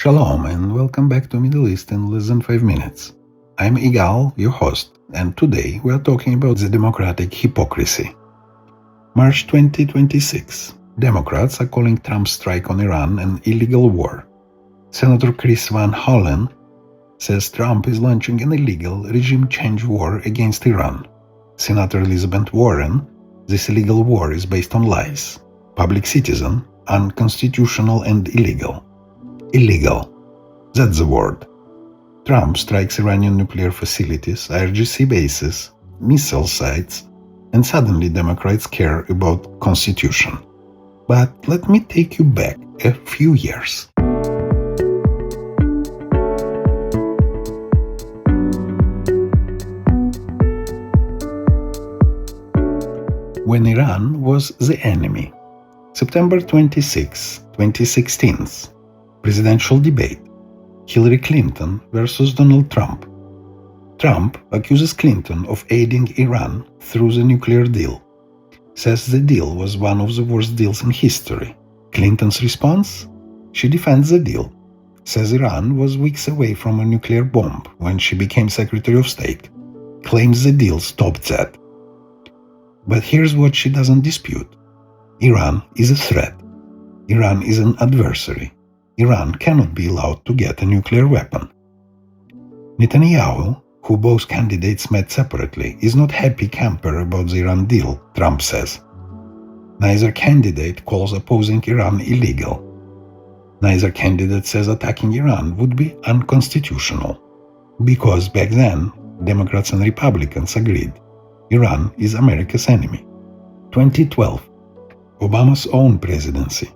Shalom and welcome back to Middle East in less than 5 minutes. I'm Igal, your host, and today we are talking about the democratic hypocrisy. March 2026. Democrats are calling Trump's strike on Iran an illegal war. Senator Chris Van Hollen says Trump is launching an illegal regime change war against Iran. Senator Elizabeth Warren, this illegal war is based on lies. Public citizen, unconstitutional and illegal. Illegal. That's the word. Trump strikes Iranian nuclear facilities, IRGC bases, missile sites, and suddenly Democrats care about constitution. But let me take you back a few years. When Iran was the enemy. September 26, 2016. Presidential debate. Hillary Clinton versus Donald Trump. Trump accuses Clinton of aiding Iran through the nuclear deal. Says the deal was one of the worst deals in history. Clinton's response? She defends the deal. Says Iran was weeks away from a nuclear bomb when she became Secretary of State. Claims the deal stopped that. But here's what she doesn't dispute. Iran is a threat. Iran is an adversary. Iran cannot be allowed to get a nuclear weapon. Netanyahu, who both candidates met separately, is not happy camper about the Iran deal, Trump says. Neither candidate calls opposing Iran illegal. Neither candidate says attacking Iran would be unconstitutional. Because back then, Democrats and Republicans agreed Iran is America's enemy. 2012. Obama's own presidency.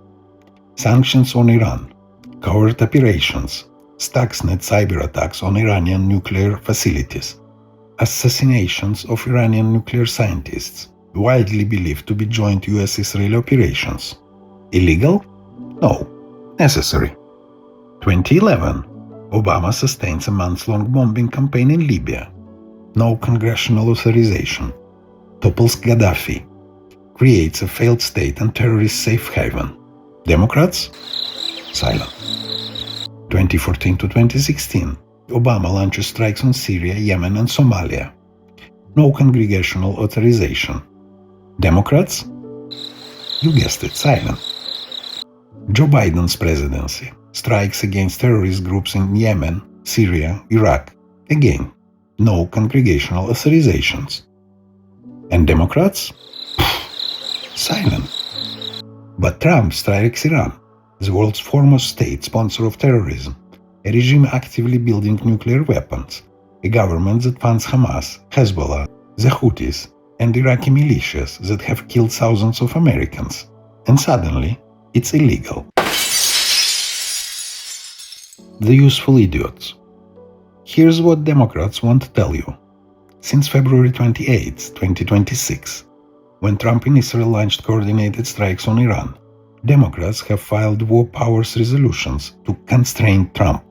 Sanctions on Iran. Covert operations, Stuxnet cyber attacks on Iranian nuclear facilities, assassinations of Iranian nuclear scientists, widely believed to be joint US-Israeli operations. Illegal? No. Necessary. 2011. Obama sustains a months-long bombing campaign in Libya. No congressional authorization. Topples Gaddafi. Creates a failed state and terrorist safe haven. Democrats? Silent. 2014 to 2016, Obama launches strikes on Syria, Yemen and Somalia. No congressional authorization. Democrats? You guessed it, silent. Joe Biden's presidency. Strikes against terrorist groups in Yemen, Syria, Iraq. Again, no congressional authorizations. And Democrats? Silent. But Trump strikes Iran, the world's foremost state sponsor of terrorism, a regime actively building nuclear weapons, a government that funds Hamas, Hezbollah, the Houthis, and Iraqi militias that have killed thousands of Americans. And suddenly, it's illegal. The useful idiots. Here's what Democrats won't tell you. Since February 28, 2026, when Trump and Israel launched coordinated strikes on Iran, Democrats have filed war powers resolutions to constrain Trump,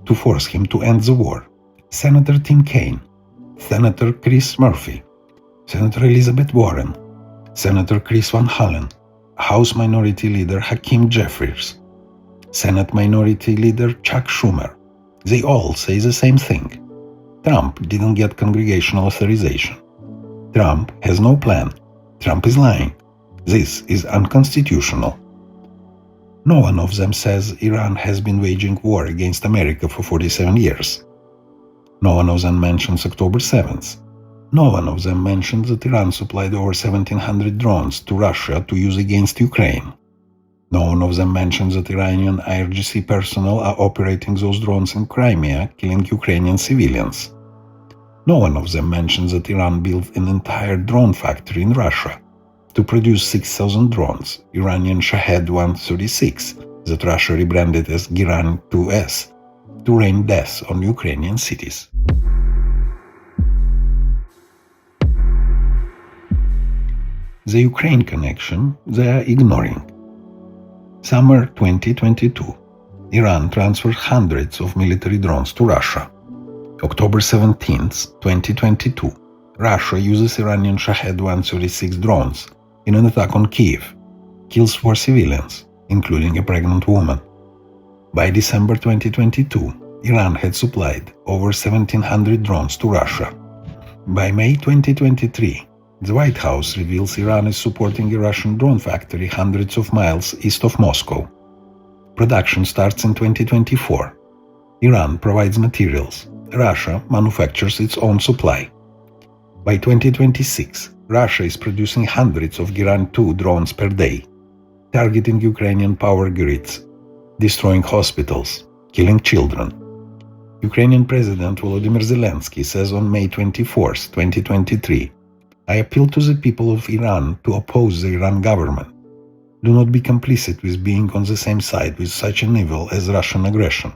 to force him to end the war. Senator Tim Kaine, Senator Chris Murphy, Senator Elizabeth Warren, Senator Chris Van Hollen, House Minority Leader Hakeem Jeffries, Senate Minority Leader Chuck Schumer. They all say the same thing. Trump didn't get congressional authorization. Trump has no plan. Trump is lying. This is unconstitutional. No one of them says Iran has been waging war against America for 47 years. No one of them mentions October 7th. No one of them mentions that Iran supplied over 1,700 drones to Russia to use against Ukraine. No one of them mentions that Iranian IRGC personnel are operating those drones in Crimea, killing Ukrainian civilians. No one of them mentions that Iran built an entire drone factory in Russia to produce 6,000 drones, Iranian Shahed 136, that Russia rebranded as Giran 2S, to rain death on Ukrainian cities. The Ukraine connection they are ignoring. Summer 2022. Iran transferred hundreds of military drones to Russia. October 17, 2022. Russia uses Iranian Shahed 136 drones in an attack on Kyiv, kills 4 civilians, including a pregnant woman. By December 2022, Iran had supplied over 1,700 drones to Russia. By May 2023, the White House reveals Iran is supporting a Russian drone factory hundreds of miles east of Moscow. Production starts in 2024. Iran provides materials. Russia manufactures its own supply. By 2026, Russia is producing hundreds of Giran-2 drones per day, targeting Ukrainian power grids, destroying hospitals, killing children. Ukrainian President Volodymyr Zelensky says on May 24, 2023, "I appeal to the people of Iran to oppose the Iran government. Do not be complicit with being on the same side with such an evil as Russian aggression."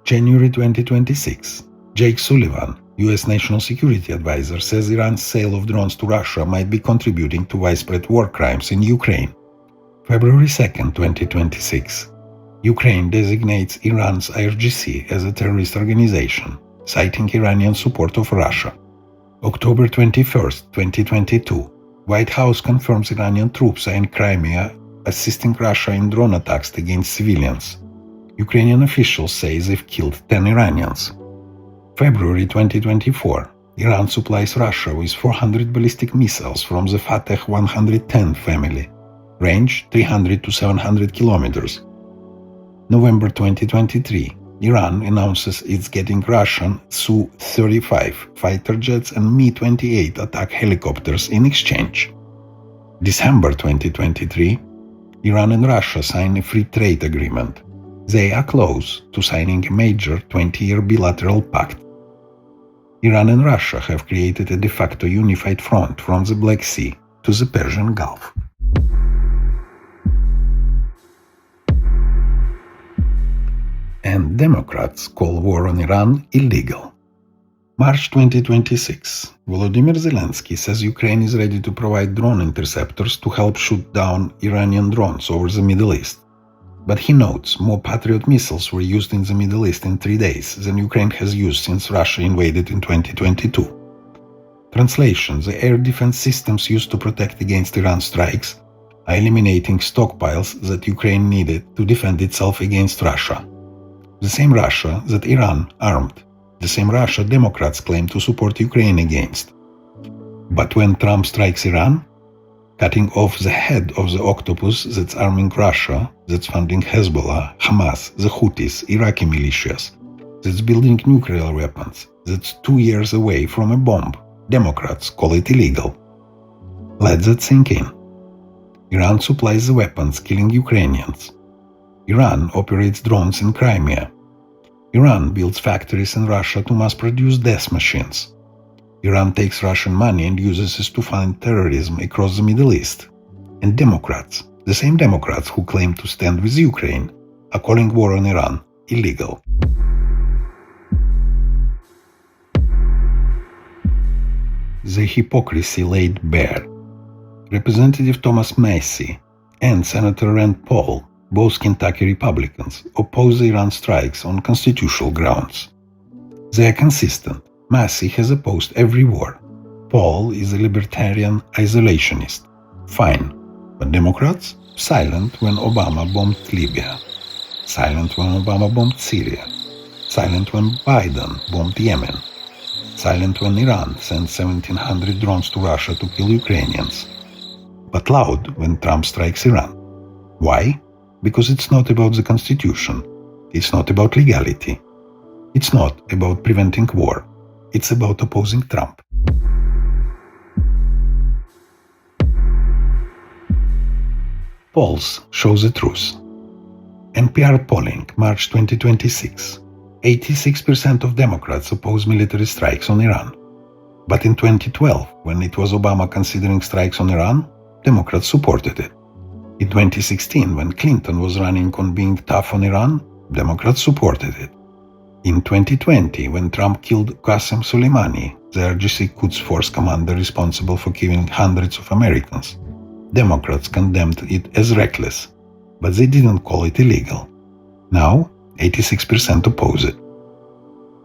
January 2026, Jake Sullivan, U.S. National Security Advisor, says Iran's sale of drones to Russia might be contributing to widespread war crimes in Ukraine. February 2, 2026, Ukraine designates Iran's IRGC as a terrorist organization, citing Iranian support of Russia. October 21, 2022, White House confirms Iranian troops are in Crimea assisting Russia in drone attacks against civilians. Ukrainian officials say they've killed 10 Iranians. February 2024, Iran supplies Russia with 400 ballistic missiles from the Fateh 110 family, range 300 to 700 kilometers. November 2023, Iran announces it's getting Russian Su-35 fighter jets and Mi-28 attack helicopters in exchange. December 2023, Iran and Russia sign a free trade agreement. They are close to signing a major 20-year bilateral pact. Iran and Russia have created a de facto unified front from the Black Sea to the Persian Gulf. And Democrats call war on Iran illegal. March 2026, Volodymyr Zelensky says Ukraine is ready to provide drone interceptors to help shoot down Iranian drones over the Middle East. But he notes more Patriot missiles were used in the Middle East in 3 days than Ukraine has used since Russia invaded in 2022. Translation: the air defense systems used to protect against Iran strikes are eliminating stockpiles that Ukraine needed to defend itself against Russia. The same Russia that Iran armed. The same Russia Democrats claim to support Ukraine against. But when Trump strikes Iran, cutting off the head of the octopus that's arming Russia, that's funding Hezbollah, Hamas, the Houthis, Iraqi militias, that's building nuclear weapons, that's 2 years away from a bomb, Democrats call it illegal. Let that sink in. Iran supplies the weapons killing Ukrainians. Iran operates drones in Crimea. Iran builds factories in Russia to mass-produce death machines. Iran takes Russian money and uses it to fund terrorism across the Middle East. And Democrats, the same Democrats who claim to stand with Ukraine, are calling war on Iran illegal. The hypocrisy laid bare. Representative Thomas Massie and Senator Rand Paul, both Kentucky Republicans, oppose the Iran strikes on constitutional grounds. They are consistent. Massie has opposed every war. Paul is a libertarian isolationist. Fine. But Democrats? Silent when Obama bombed Libya. Silent when Obama bombed Syria. Silent when Biden bombed Yemen. Silent when Iran sent 1,700 drones to Russia to kill Ukrainians. But loud when Trump strikes Iran. Why? Because it's not about the Constitution. It's not about legality. It's not about preventing war. It's about opposing Trump. Polls show the truth. NPR polling, March 2026. 86% of Democrats oppose military strikes on Iran. But in 2012, when it was Obama considering strikes on Iran, Democrats supported it. In 2016, when Clinton was running on being tough on Iran, Democrats supported it. In 2020, when Trump killed Qasem Soleimani, the IRGC Quds Force commander responsible for killing hundreds of Americans, Democrats condemned it as reckless, but they didn't call it illegal. Now, 86% oppose it.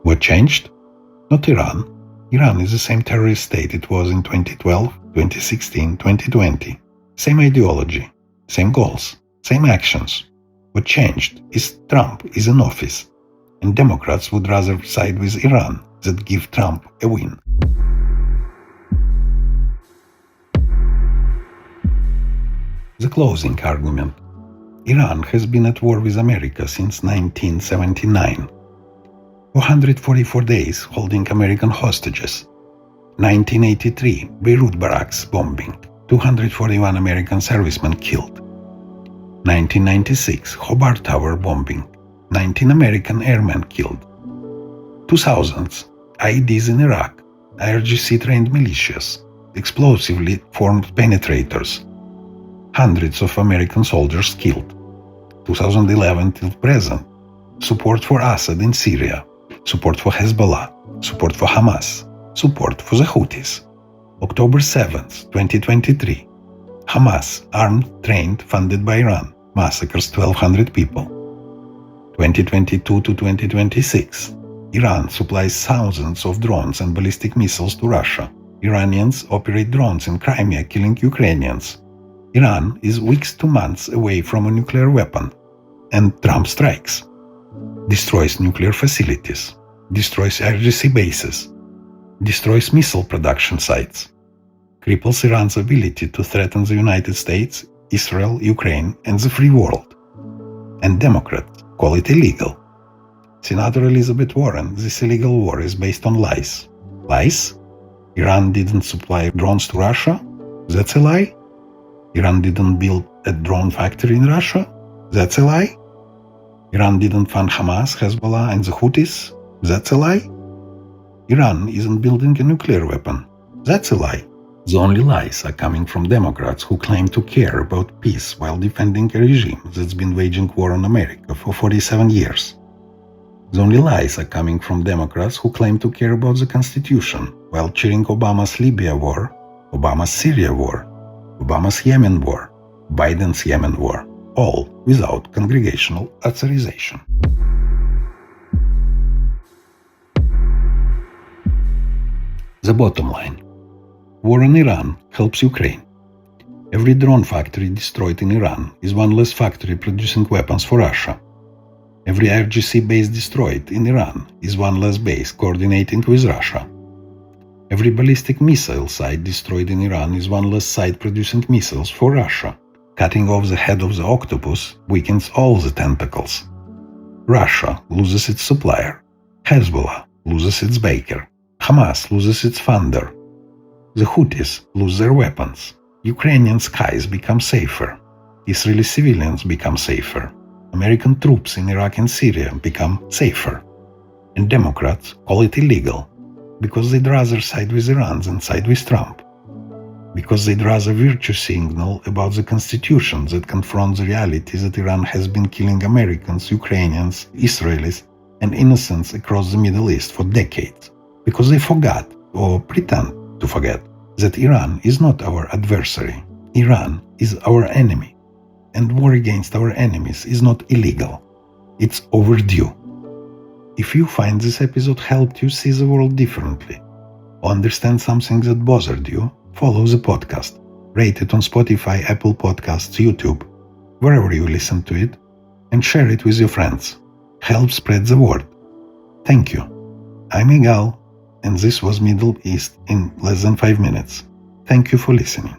What changed? Not Iran. Iran is the same terrorist state it was in 2012, 2016, 2020. Same ideology, same goals, same actions. What changed is Trump is in office, and Democrats would rather side with Iran than give Trump a win. The closing argument. Iran has been at war with America since 1979. 444 days holding American hostages. 1983 Beirut barracks bombing. 241 American servicemen killed. 1996 Hobart Tower bombing. 19 American airmen killed. 2000s IEDs in Iraq. IRGC trained militias. Explosively formed penetrators. Hundreds of American soldiers killed. 2011 till present. Support for Assad in Syria. Support for Hezbollah. Support for Hamas. Support for the Houthis. October 7th, 2023. Hamas, armed, trained, funded by Iran, massacres 1,200 people. 2022 to 2026. Iran supplies thousands of drones and ballistic missiles to Russia. Iranians operate drones in Crimea, killing Ukrainians. Iran is weeks to months away from a nuclear weapon. And Trump strikes. Destroys nuclear facilities. Destroys IRGC bases. Destroys missile production sites. Cripples Iran's ability to threaten the United States, Israel, Ukraine, and the free world. And Democrats call it illegal. Senator Elizabeth Warren, this illegal war is based on lies. Lies? Iran didn't supply drones to Russia? That's a lie? Iran didn't build a drone factory in Russia? That's a lie? Iran didn't fund Hamas, Hezbollah, and the Houthis? That's a lie? Iran isn't building a nuclear weapon? That's a lie. The only lies are coming from Democrats who claim to care about peace while defending a regime that's been waging war on America for 47 years. The only lies are coming from Democrats who claim to care about the Constitution while cheering Obama's Libya war, Obama's Syria war, Obama's Yemen war, Biden's Yemen war, all without congressional authorization. The bottom line. War on Iran helps Ukraine. Every drone factory destroyed in Iran is one less factory producing weapons for Russia. Every IRGC base destroyed in Iran is one less base coordinating with Russia. Every ballistic missile site destroyed in Iran is one less site producing missiles for Russia. Cutting off the head of the octopus weakens all the tentacles. Russia loses its supplier. Hezbollah loses its baker. Hamas loses its funder. The Houthis lose their weapons. Ukrainian skies become safer. Israeli civilians become safer. American troops in Iraq and Syria become safer. And Democrats call it illegal because they'd rather side with Iran than side with Trump. Because they'd rather virtue signal about the constitution that confronts the reality that Iran has been killing Americans, Ukrainians, Israelis, and innocents across the Middle East for decades. Because they forgot, or pretend to forget, that Iran is not our adversary. Iran is our enemy. And war against our enemies is not illegal. It's overdue. If you find this episode helped you see the world differently, or understand something that bothered you, follow the podcast. Rate it on Spotify, Apple Podcasts, YouTube, wherever you listen to it, and share it with your friends. Help spread the word. Thank you. I'm Igal, and this was Middle East in less than 5 minutes. Thank you for listening.